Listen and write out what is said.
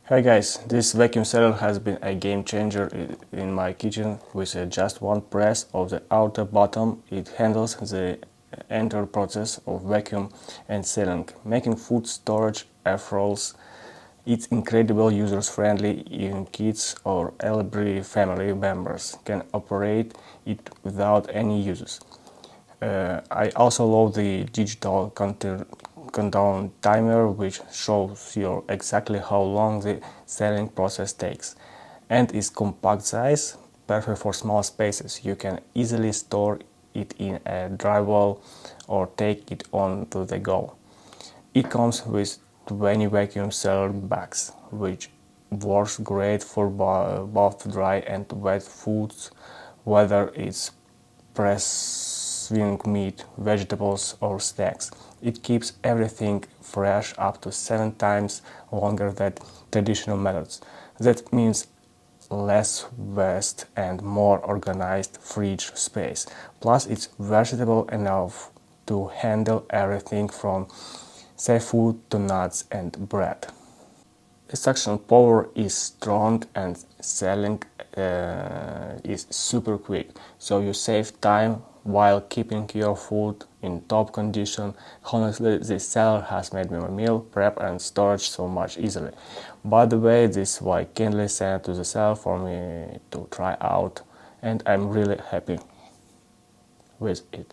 Hey guys, this vacuum sealer has been a game changer in my kitchen. With just one press of the outer button, it handles the entire process of vacuum and sealing, making food storage effortless. It's incredibly user-friendly. Even kids or elderly family members can operate it without any uses. I also love the digital countdown timer, which shows you exactly how long the selling process takes, and is compact size, perfect for small spaces. You can easily store it in a drywall or take it on to the go. It comes with 20 vacuum sealer bags, which works great for both dry and wet foods, whether it's pressing meat, vegetables, or snacks. It keeps everything fresh up to 7 times longer than traditional methods. That means less waste and more organized fridge space. Plus, it's versatile enough to handle everything from seafood to nuts and bread. The suction power is strong and selling is super quick, so you save time while keeping your food in top condition. Honestly, this seller has made my meal prep and storage so much easily. By the way, this is why kindly sent to the seller for me to try out, and I'm really happy with it.